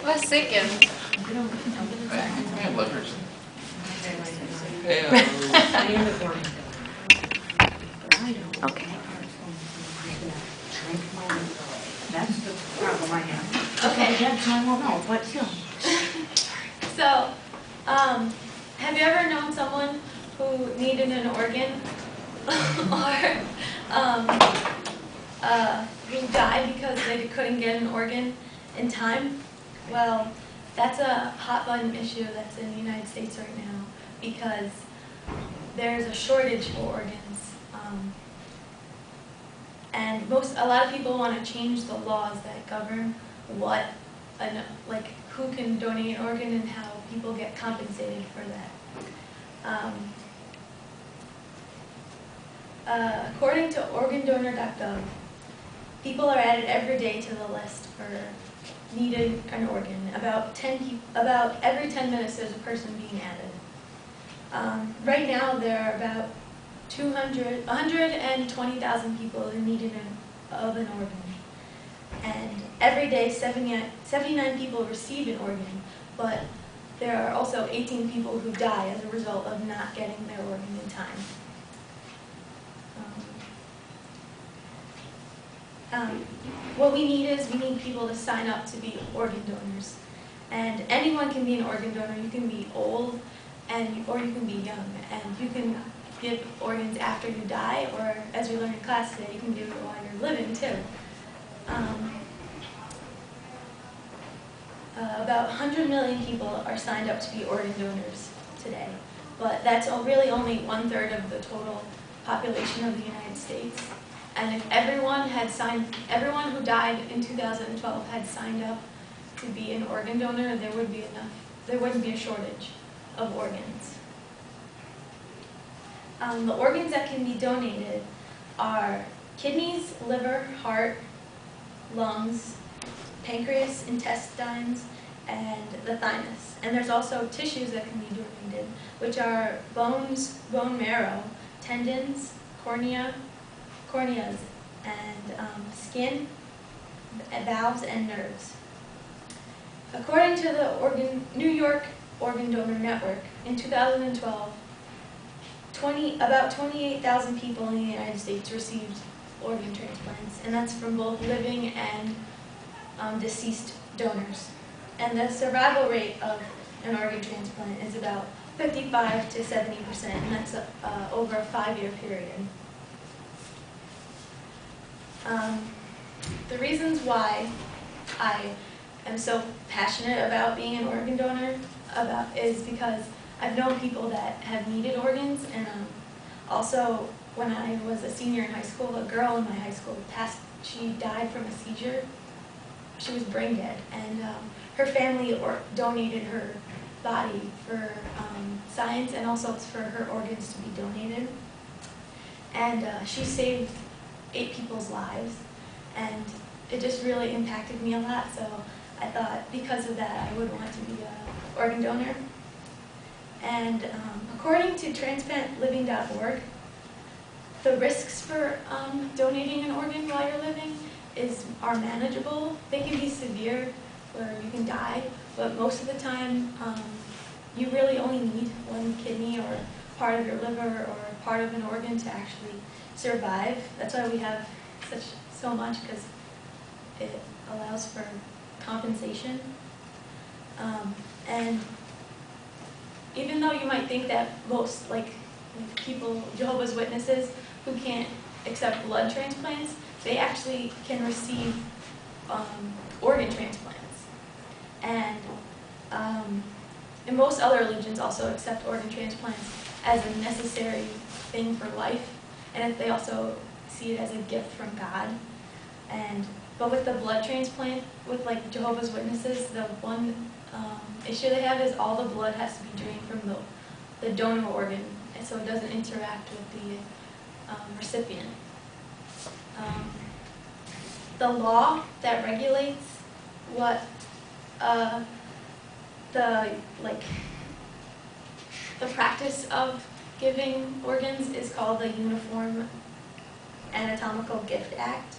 was thinking. I have livers. Okay. That's the problem I have. Okay. Yes, I will know, but still. So, have you ever known someone who needed an organ or who died because they couldn't get an organ in time? Well, that's a hot button issue that's in the United States right now because there's a shortage for organs. And a lot of people want to change the laws that govern who can donate an organ and how people get compensated for that. According to organdonor.gov, people are added every day to the list for needed an organ. About every 10 minutes there's a person being added. Right now there are about 120,000 people in need of an organ. And every day 79 people receive an organ, but there are also 18 people who die as a result of not getting their organ in time. What we need people to sign up to be organ donors. And anyone can be an organ donor. You can be old or you can be young. And you can give organs after you die, or as we learned in class today, you can do it while you're living too. About 100 million people are signed up to be organ donors today, but that's really only 1/3 of the total population of the United States. And if everyone who died in 2012 had signed up to be an organ donor, there wouldn't be a shortage of organs. The organs that can be donated are kidneys, liver, heart, lungs, pancreas, intestines, and the thymus. And there's also tissues that can be donated, which are bones, bone marrow, tendons, corneas, and skin, valves, and nerves. According to the New York Organ Donor Network, in 2012, about 28,000 people in the United States received organ transplants, and that's from both living and deceased donors. And the survival rate of an organ transplant is about 55 to 70%, and that's over a 5-year period. The reasons why I am so passionate about being an organ donor is because I've known people that have needed organs, and also when I was a senior in high school, a girl in my high school she died from a seizure. She was brain dead, and her family donated her body for science and also for her organs to be donated. And she saved 8 people's lives, and it just really impacted me a lot, so I thought because of that I would want to be an organ donor. And according to transparentliving.org, the risks for donating an organ while you're living are manageable. They can be severe, where you can die, but most of the time you really only need one kidney or part of your liver or part of an organ to actually survive. That's why we have so much, because it allows for compensation. And even though you might think that most people, Jehovah's Witnesses who can't accept blood transplants, they actually can receive organ transplants. And most other religions also accept organ transplants as a necessary thing for life, and they also see it as a gift from God. But with the blood transplant, with Jehovah's Witnesses, the one issue they have is all the blood has to be drained from the donor organ, and so it doesn't interact with the recipient. The law that regulates what the practice of giving organs is called the Uniform Anatomical Gift Act,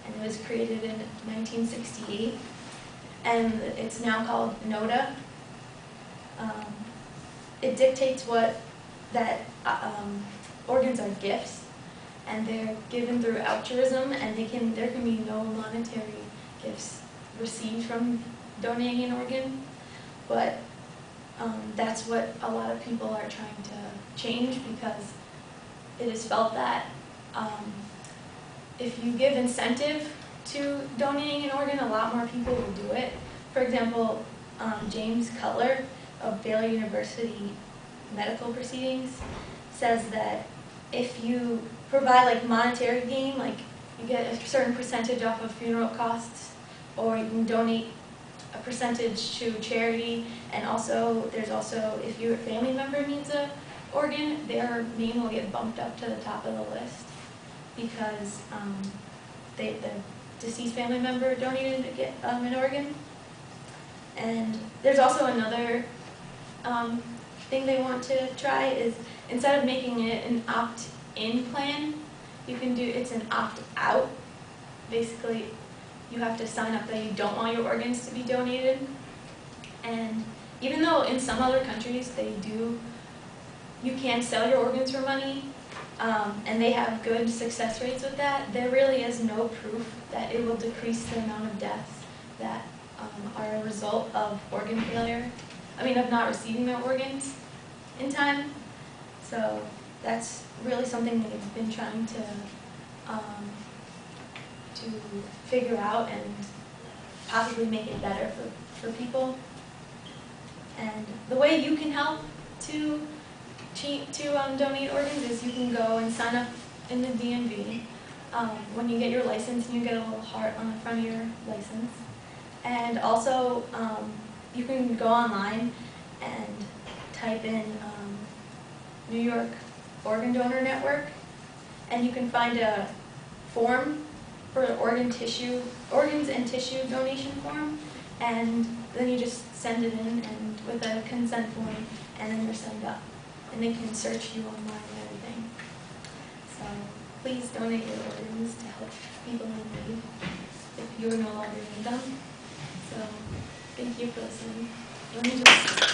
and it was created in 1968. and it's now called NOTA. It dictates that organs are gifts, and they're given through altruism, and there can be no monetary gifts received from donating an organ, but that's what a lot of people are trying to change, because it is felt that if you give incentive to donating an organ, a lot more people will do it. For example, James Cutler of Baylor University Medical Proceedings says that if you provide like monetary gain, like you get a certain percentage off of funeral costs, or you can donate a percentage to charity, and also there's also, if your family member needs an organ, their name will get bumped up to the top of the list, because the deceased family member donated to get an organ. And there's also another thing they want to try is, instead of making it an opt-in plan, you can do, it's an opt-out. Basically, you have to sign up that you don't want your organs to be donated. And even though in some other countries you can sell your organs for money, and they have good success rates with that, there really is no proof that it will decrease the amount of deaths that are a result of organ failure. Of not receiving their organs in time. So that's really something they've been trying to figure out and possibly make it better for people. And the way you can help to donate organs is you can go and sign up in the DMV. When you get your license, you get a little heart on the front of your license. And also, you can go online and type in New York Organ Donor Network, and you can find a form for organs and tissue donation form, and then you just send it in and with a consent form, and then you're signed up, and they can search you online and everything. So please donate your organs to help people in need if you are no longer need them. So thank you for listening. Let me just